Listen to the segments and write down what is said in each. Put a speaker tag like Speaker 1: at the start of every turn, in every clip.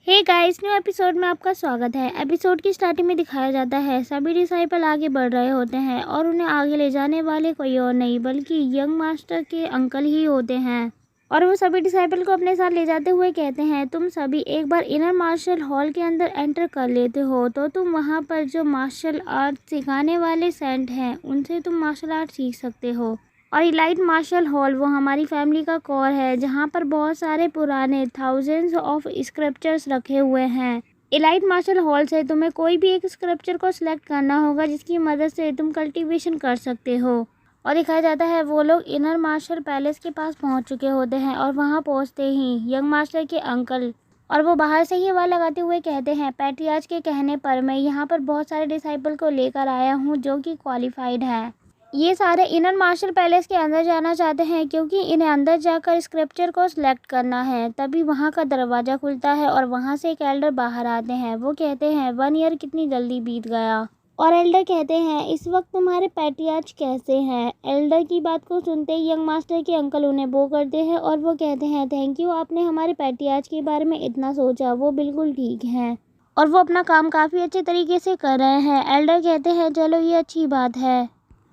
Speaker 1: Hey guys, new episode में आपका स्वागत है। एपिसोड की स्टार्टिंग में दिखाया जाता है सभी डिसाइपल आगे बढ़ रहे होते हैं और उन्हें आगे ले जाने वाले कोई और नहीं बल्कि यंग मास्टर के अंकल ही होते हैं। और वो सभी डिसाइपल को अपने साथ ले जाते हुए कहते हैं, तुम सभी एक बार इनर मार्शल हॉल के अंदर एंटर कर लेते हो तो तुम वहाँ पर जो मार्शल आर्ट सिखाने वाले सेंट हैं उनसे तुम मार्शल आर्ट सीख सकते हो। और इलाइट मार्शल हॉल वो हमारी फैमिली का कोर है जहाँ पर बहुत सारे पुराने थाउजेंड्स ऑफ स्क्रिप्चर्स रखे हुए हैं। इलाइट मार्शल हॉल से तुम्हें कोई भी एक स्क्रिप्चर को सिलेक्ट करना होगा जिसकी मदद से तुम कल्टीवेशन कर सकते हो। और दिखाया जाता है वो लोग इनर मार्शल पैलेस के पास पहुंच चुके होते हैं और वहां पहुंचते ही यंग मास्टर के अंकल और वो बाहर से ही आवाज़ लगाते हुए कहते हैं, पैट्रियार्च के कहने पर मैं यहाँ पर बहुत सारे डिसाइपल को लेकर आया हूँ जो कि क्वालिफाइड है। ये सारे इनर मार्शल पैलेस के अंदर जाना चाहते हैं क्योंकि इन्हें अंदर जाकर स्क्रिप्चर को सिलेक्ट करना है। तभी वहाँ का दरवाज़ा खुलता है और वहाँ से एक एल्डर बाहर आते हैं। वो कहते हैं 1 ईयर कितनी जल्दी बीत गया। और एल्डर कहते हैं, इस वक्त तुम्हारे पैट्रियार्च कैसे हैं। एल्डर की बात को सुनते ही यंग मास्टर के अंकल उन्हें बो करते हैं और वो कहते हैं, थैंक यू, आपने हमारे पैट्रियार्च के बारे में इतना सोचा, वो बिल्कुल ठीक हैं और वो अपना काम काफ़ी अच्छे तरीके से कर रहे हैं। एल्डर कहते हैं, चलो ये अच्छी बात है।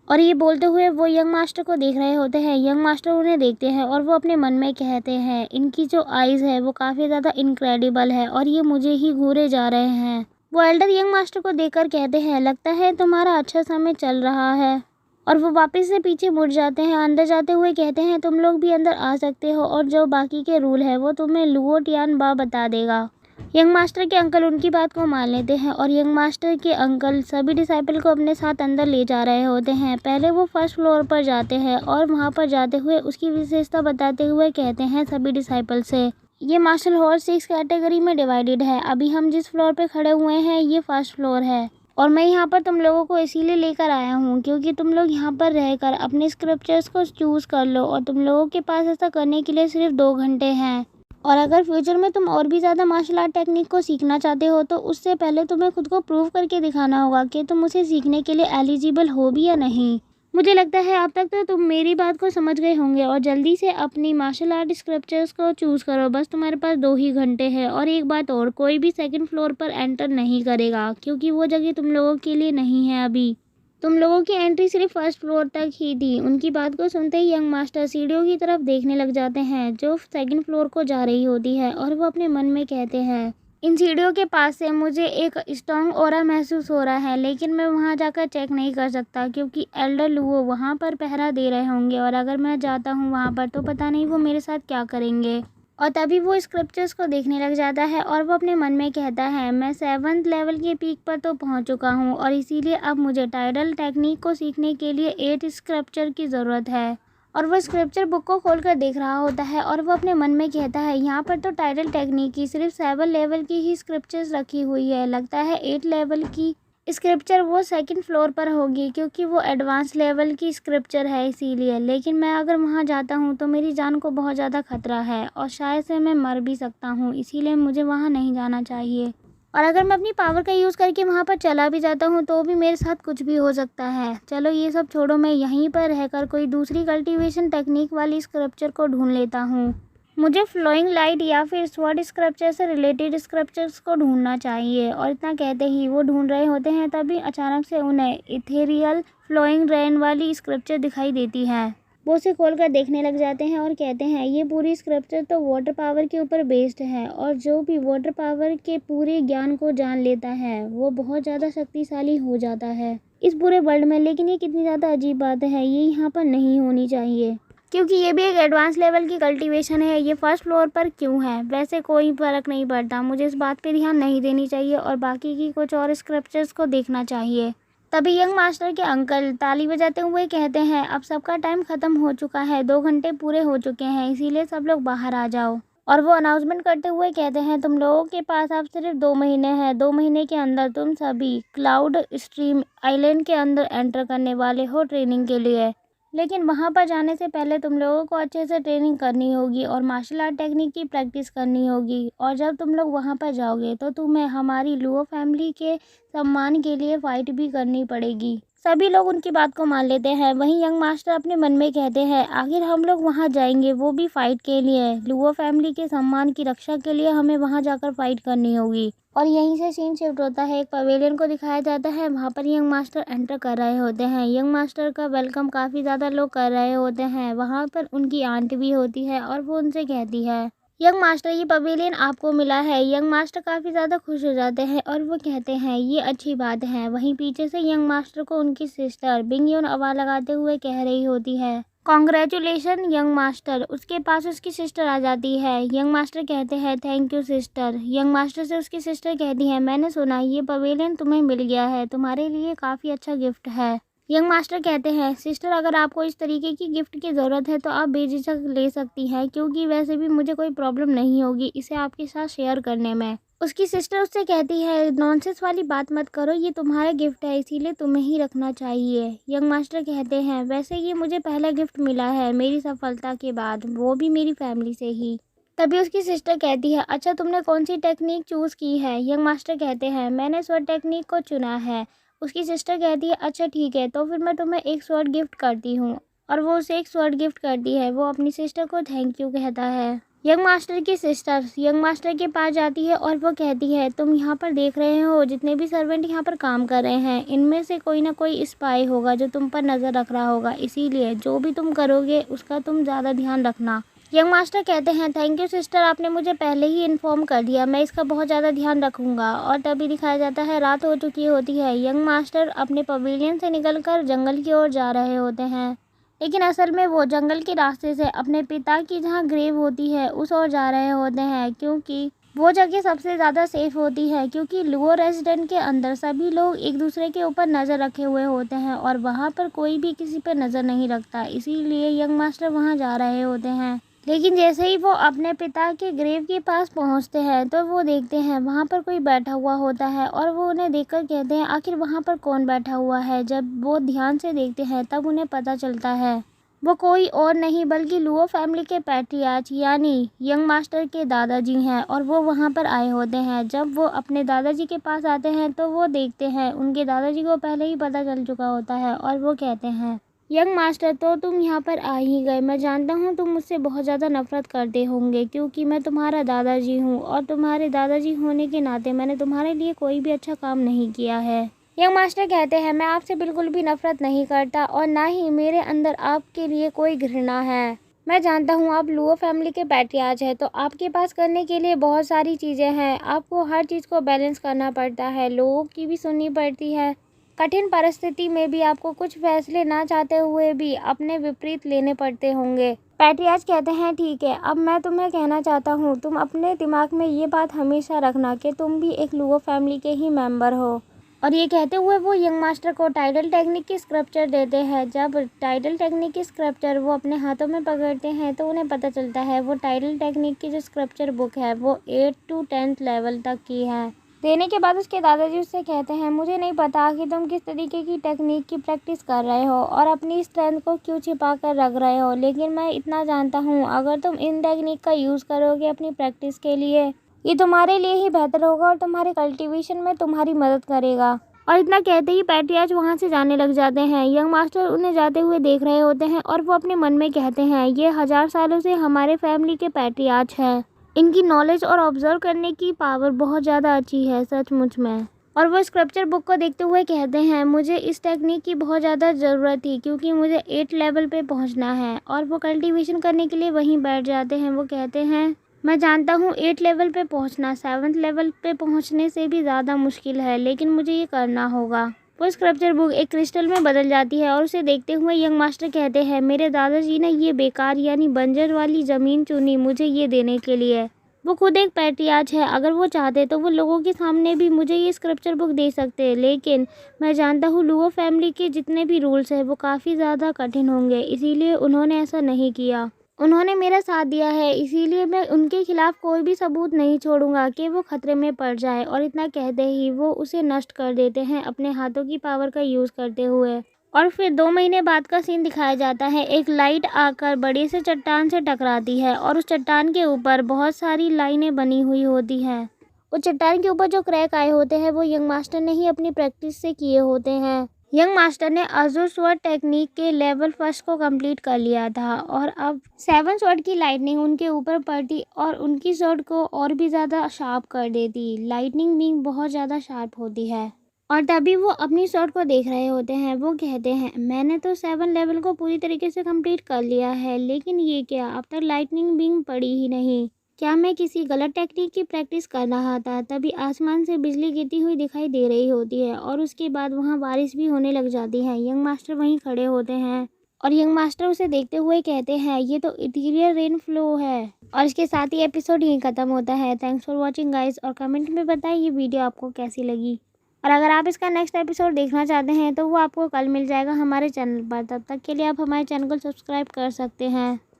Speaker 1: और ये बोलते हुए वो यंग मास्टर को देख रहे होते हैं। यंग मास्टर उन्हें देखते हैं और वो अपने मन में कहते हैं, इनकी जो आइज़ है वो काफ़ी ज़्यादा इनक्रेडिबल है और ये मुझे ही घूरे जा रहे हैं। वो एल्डर यंग मास्टर को देखकर कहते हैं, लगता है तुम्हारा अच्छा समय चल रहा है। और वो वापस से पीछे मुड़ जाते हैं। अंदर जाते हुए कहते हैं, तुम लोग भी अंदर आ सकते हो और जो बाकी के रूल है वो तुम्हें लुओ टियान बा बता देगा। यंग मास्टर के अंकल उनकी बात को मान लेते हैं और यंग मास्टर के अंकल सभी डिसाइपल को अपने साथ अंदर ले जा रहे होते हैं। पहले वो फर्स्ट फ्लोर पर जाते हैं और वहाँ पर जाते हुए उसकी विशेषता बताते हुए कहते हैं सभी डिसाइपल से, ये मार्शल हॉल 6 कैटेगरी में डिवाइडेड है। अभी हम जिस फ्लोर पे खड़े हुए हैं ये फर्स्ट फ्लोर है और मैं यहाँ पर तुम लोगों को इसीलिए लेकर आया हूँ क्योंकि तुम लोग यहाँ पर रहकर अपने स्क्रिप्चर्स को चूज़ कर लो और तुम लोगों के पास ऐसा करने के लिए सिर्फ 2 घंटे हैं। और अगर फ्यूचर में तुम और भी ज़्यादा मार्शल आर्ट टेक्निक को सीखना चाहते हो तो उससे पहले तुम्हें खुद को प्रूव करके दिखाना होगा कि तुम उसे सीखने के लिए एलिजिबल हो भी या नहीं। मुझे लगता है अब तक तो तुम मेरी बात को समझ गए होंगे और जल्दी से अपनी मार्शल आर्ट स्क्रिप्चर्स को चूज़ करो। बस तुम्हारे पास 2 ही घंटे हैं। और एक बात और, कोई भी सेकंड फ्लोर पर एंटर नहीं करेगा क्योंकि वो जगह तुम लोगों के लिए नहीं है। अभी तुम लोगों की एंट्री सिर्फ फर्स्ट फ्लोर तक ही थी। उनकी बात को सुनते ही यंग मास्टर सीढ़ियों की तरफ देखने लग जाते हैं जो सेकंड फ्लोर को जा रही होती है और वो अपने मन में कहते हैं, इन सीढ़ियों के पास से मुझे एक स्ट्रॉन्ग ऑरा महसूस हो रहा है लेकिन मैं वहां जाकर चेक नहीं कर सकता क्योंकि एल्डर लुओ वहां पर पहरा दे रहे होंगे और अगर मैं जाता हूं वहां पर तो पता नहीं वो मेरे साथ क्या करेंगे। और तभी वो स्क्रिप्चर्स को देखने लग जाता है और वो अपने मन में कहता है, मैं 7th लेवल के पीक पर तो पहुंच चुका हूं और इसीलिए अब मुझे टाइडल टेक्निक को सीखने के लिए 8 स्क्रिप्चर की ज़रूरत है। और वो स्क्रिप्चर बुक को खोलकर देख रहा होता है और वो अपने मन में कहता है, यहाँ पर तो टाइडल टेक्निक की सिर्फ 7 लेवल की ही स्क्रिप्चर्स रखी हुई है, लगता है 8 लेवल की स्क्रिप्चर वो सेकंड फ्लोर पर होगी क्योंकि वो एडवांस लेवल की स्क्रिप्चर है इसीलिए। लेकिन मैं अगर वहाँ जाता हूँ तो मेरी जान को बहुत ज़्यादा खतरा है और शायद से मैं मर भी सकता हूँ, इसीलिए मुझे वहाँ नहीं जाना चाहिए। और अगर मैं अपनी पावर का यूज़ करके वहाँ पर चला भी जाता हूँ तो भी मेरे साथ कुछ भी हो सकता है। चलो ये सब छोड़ो, मैं यहीं पर रहकर कोई दूसरी कल्टीवेशन टेक्निक वाली स्क्रिप्चर को ढूंढ लेता हूँ। मुझे फ्लोइंग लाइट या फिर स्वॉर्ड स्क्रप्चर से रिलेटेड स्क्रप्चर्स को ढूंढना चाहिए। और इतना कहते ही वो ढूंढ रहे होते हैं तभी अचानक से उन्हें इथेरियल फ्लोइंग रेन वाली स्क्रप्चर दिखाई देती है। वो उसे खोलकर देखने लग जाते हैं और कहते हैं, ये पूरी स्क्रप्चर तो वाटर पावर के ऊपर बेस्ड है और जो भी वाटर पावर के पूरे ज्ञान को जान लेता है वो बहुत ज़्यादा शक्तिशाली हो जाता है इस पूरे वर्ल्ड में। लेकिन ये कितनी ज़्यादा अजीब बात है, ये यहाँ पर नहीं होनी चाहिए क्योंकि ये भी एक एडवांस लेवल की कल्टीवेशन है। ये फर्स्ट फ्लोर पर क्यों है? वैसे कोई फ़र्क नहीं पड़ता, मुझे इस बात पे ध्यान नहीं देनी चाहिए और बाकी की कुछ और स्क्रिप्चर्स को देखना चाहिए। तभी यंग मास्टर के अंकल ताली बजाते हुए कहते हैं, अब सबका टाइम ख़त्म हो चुका है, 2 घंटे पूरे हो चुके हैं, इसीलिए सब लोग बाहर आ जाओ। और वो अनाउंसमेंट करते हुए कहते हैं, तुम लोगों के पास अब सिर्फ 2 महीने हैं। 2 महीने के अंदर तुम सभी क्लाउड स्ट्रीम आइलैंड के अंदर एंटर करने वाले हो ट्रेनिंग के लिए। लेकिन वहाँ पर जाने से पहले तुम लोगों को अच्छे से ट्रेनिंग करनी होगी और मार्शल आर्ट टेक्निक की प्रैक्टिस करनी होगी। और जब तुम लोग वहाँ पर जाओगे तो तुम्हें हमारी लुओ फैमिली के सम्मान के लिए फ़ाइट भी करनी पड़ेगी। सभी लोग उनकी बात को मान लेते हैं। वहीं यंग मास्टर अपने मन में कहते हैं, आखिर हम लोग वहां जाएंगे, वो भी फाइट के लिए। लुओ फैमिली के सम्मान की रक्षा के लिए हमें वहां जाकर फाइट करनी होगी। और यहीं से सीन शिफ्ट होता है, एक पवेलियन को दिखाया जाता है। वहां पर यंग मास्टर एंटर कर रहे होते हैं। यंग मास्टर का वेलकम काफ़ी ज़्यादा लोग कर रहे होते हैं। वहाँ पर उनकी आंट भी होती है और वो उनसे कहती है, यंग मास्टर ये पवेलियन आपको मिला है। यंग मास्टर काफ़ी ज़्यादा खुश हो जाते हैं और वो कहते हैं, ये अच्छी बात है। वहीं पीछे से यंग मास्टर को उनकी सिस्टर बिंग यून आवाज़ लगाते हुए कह रही होती है, कॉन्ग्रेचुलेशन यंग मास्टर। उसके पास उसकी सिस्टर आ जाती है। यंग मास्टर कहते हैं, thank you sister. Young master से उसकी सिस्टर कहती है, मैंने सुना ये पवेलियन तुम्हें मिल गया है, तुम्हारे लिए काफ़ी अच्छा गिफ्ट है। यंग मास्टर कहते हैं, सिस्टर अगर आपको इस तरीके की गिफ्ट की ज़रूरत है तो आप बेझिझक ले सकती हैं, क्योंकि वैसे भी मुझे कोई प्रॉब्लम नहीं होगी इसे आपके साथ शेयर करने में। उसकी सिस्टर उससे कहती है, नॉनसेंस वाली बात मत करो, ये तुम्हारा गिफ्ट है इसीलिए तुम्हें ही रखना चाहिए। यंग मास्टर कहते हैं, वैसे ये मुझे पहला गिफ्ट मिला है मेरी सफलता के बाद, वो भी मेरी फैमिली से ही। तभी उसकी सिस्टर कहती है, अच्छा तुमने कौन सी टेक्निक चूज़ की है। यंग मास्टर कहते हैं, मैंने स्वॉर्ड टेक्निक को चुना है। उसकी सिस्टर कहती है, अच्छा ठीक है, तो फिर मैं तुम्हें एक स्वॉर्ड गिफ्ट करती हूँ। और वो उसे एक स्वॉर्ड गिफ्ट करती है। वो अपनी सिस्टर को थैंक यू कहता है। यंग मास्टर की सिस्टर यंग मास्टर के पास जाती है और वो कहती है, तुम यहाँ पर देख रहे हो जितने भी सर्वेंट यहाँ पर काम कर रहे हैं, इनमें से कोई ना कोई स्पाई होगा जो तुम पर नज़र रख रहा होगा, इसीलिए जो भी तुम करोगे उसका तुम ज़्यादा ध्यान रखना। यंग मास्टर कहते हैं, थैंक यू सिस्टर, आपने मुझे पहले ही इन्फॉर्म कर दिया, मैं इसका बहुत ज़्यादा ध्यान रखूँगा। और तभी दिखाया जाता है, रात हो चुकी होती है। यंग मास्टर अपने पवेलियन से निकलकर जंगल की ओर जा रहे होते हैं, लेकिन असल में वो जंगल के रास्ते से अपने पिता की जहाँ ग्रेव होती है उस ओर जा रहे होते हैं, क्योंकि वो जगह सबसे ज़्यादा सेफ होती है। क्योंकि लुओ रेजिडेंट के अंदर सभी लोग एक दूसरे के ऊपर नज़र रखे हुए होते हैं और वहाँ पर कोई भी किसी पर नज़र नहीं रखता, इसीलिए यंग मास्टर वहाँ जा रहे होते हैं। लेकिन जैसे ही वो अपने पिता के ग्रेव के पास पहुंचते हैं तो वो देखते हैं वहाँ पर कोई बैठा हुआ होता है और वो उन्हें देखकर कहते हैं, आखिर वहाँ पर कौन बैठा हुआ है। जब वो ध्यान से देखते हैं तब उन्हें पता चलता है वो कोई और नहीं बल्कि लुओ फैमिली के पैट्रियार्च यानी यंग मास्टर के दादाजी हैं और वो वहाँ पर आए होते हैं। जब वो अपने दादाजी के पास आते हैं तो वो देखते हैं उनके दादाजी को पहले ही पता चल चुका होता है और वो कहते हैं, यंग मास्टर तो तुम यहाँ पर आ ही गए। मैं जानता हूँ तुम मुझसे बहुत ज़्यादा नफरत करते होंगे क्योंकि मैं तुम्हारा दादाजी हूँ और तुम्हारे दादाजी होने के नाते मैंने तुम्हारे लिए कोई भी अच्छा काम नहीं किया है। यंग मास्टर कहते हैं, मैं आपसे बिल्कुल भी नफरत नहीं करता और ना ही मेरे अंदर आपके लिए कोई घृणा है। मैं जानता हूँ आप लुओ फैमिली के पैट्रियार्च हैं, तो आपके पास करने के लिए बहुत सारी चीज़ें हैं। आपको हर चीज़ को बैलेंस करना पड़ता है, लोगों की भी सुननी पड़ती है। कठिन परिस्थिति में भी आपको कुछ फैसले ना चाहते हुए भी अपने विपरीत लेने पड़ते होंगे। पैट्रियार्च कहते हैं, ठीक है, अब मैं तुम्हें कहना चाहता हूँ, तुम अपने दिमाग में ये बात हमेशा रखना कि तुम भी एक लुओ फैमिली के ही मेंबर हो। और ये कहते हुए वो यंग मास्टर को टाइडल टेक्निक की स्क्रप्चर देते हैं। जब टाइडल टेक्निक की स्क्रप्चर वो अपने हाथों में पकड़ते हैं तो उन्हें पता चलता है वो टाइडल टेक्निक की जो स्क्रप्चर बुक है वो 8 to 10th लेवल तक की है। देने के बाद उसके दादाजी उससे कहते हैं, मुझे नहीं पता कि तुम किस तरीके की टेक्निक की प्रैक्टिस कर रहे हो और अपनी स्ट्रेंथ को क्यों छिपा कर रख रहे हो, लेकिन मैं इतना जानता हूँ अगर तुम इन टेक्निक का यूज़ करोगे अपनी प्रैक्टिस के लिए, ये तुम्हारे लिए ही बेहतर होगा और तुम्हारे कल्टीवेशन में तुम्हारी मदद करेगा। और इतना कहते ही पैट्रियार्च वहाँ से जाने लग जाते हैं। यंग मास्टर उन्हें जाते हुए देख रहे होते हैं और वो अपने मन में कहते हैं, ये 1000 सालों से हमारे फैमिली के पैट्रियार्च हैं, इनकी नॉलेज और ऑब्जर्व करने की पावर बहुत ज़्यादा अच्छी है सचमुच में। और वो स्क्रप्चर बुक को देखते हुए कहते हैं, मुझे इस टेक्निक की बहुत ज़्यादा ज़रूरत थी क्योंकि मुझे 8 लेवल पे पहुंचना है। और वो कल्टीवेशन करने के लिए वहीं बैठ जाते हैं। वो कहते हैं, मैं जानता हूँ 8 लेवल पे पहुंचना 7th लेवल पे पहुंचने से भी ज़्यादा मुश्किल है, लेकिन मुझे ये करना होगा। वो स्क्रप्चर बुक एक क्रिस्टल में बदल जाती है और उसे देखते हुए यंग मास्टर कहते हैं, मेरे दादाजी ने ये बेकार यानी बंजर वाली ज़मीन चुनी मुझे ये देने के लिए। वो खुद एक पैट्रियार्च है, अगर वो चाहते तो वो लोगों के सामने भी मुझे ये स्क्रप्चर बुक दे सकते, लेकिन मैं जानता हूँ लुओ फैमिली के जितने भी रूल्स हैं वो काफ़ी ज़्यादा कठिन होंगे, इसीलिए उन्होंने ऐसा नहीं किया। उन्होंने मेरा साथ दिया है, इसीलिए मैं उनके खिलाफ कोई भी सबूत नहीं छोड़ूंगा कि वो खतरे में पड़ जाए। और इतना कहते ही वो उसे नष्ट कर देते हैं अपने हाथों की पावर का यूज़ करते हुए। और फिर 2 महीने बाद का सीन दिखाया जाता है। एक लाइट आकर बड़े से चट्टान से टकराती है और उस चट्टान के ऊपर बहुत सारी लाइनें बनी हुई होती हैं। उस चट्टान के ऊपर जो क्रैक आए होते हैं वो यंग मास्टर ने ही अपनी प्रैक्टिस से किए होते हैं। यंग मास्टर ने अज़ूर स्वॉर्ड टेक्निक के लेवल फर्स्ट को कंप्लीट कर लिया था और अब 7 स्वॉर्ड की लाइटनिंग उनके ऊपर पड़ती और उनकी स्वॉर्ड को और भी ज़्यादा शार्प कर देती। लाइटनिंग बीम बहुत ज़्यादा शार्प होती है और तभी वो अपनी स्वॉर्ड को देख रहे होते हैं। वो कहते हैं, मैंने तो 7 लेवल को पूरी तरीके से कंप्लीट कर लिया है, लेकिन ये क्या, अब तक लाइटनिंग बीम पड़ी ही नहीं। क्या मैं किसी गलत टेक्निक की प्रैक्टिस कर रहा था? तभी आसमान से बिजली गिरती हुई दिखाई दे रही होती है और उसके बाद वहाँ बारिश भी होने लग जाती है। यंग मास्टर वहीं खड़े होते हैं और यंग मास्टर उसे देखते हुए कहते हैं, ये तो इथीरियल रेन फ्लो है। और इसके साथ ही एपिसोड यहीं ख़त्म होता है। थैंक्स फॉर वॉचिंग गाइस, और कमेंट में बताएं ये वीडियो आपको कैसी लगी। और अगर आप इसका नेक्स्ट एपिसोड देखना चाहते हैं तो वो आपको कल मिल जाएगा हमारे चैनल पर। तब तक के लिए आप हमारे चैनल को सब्सक्राइब कर सकते हैं।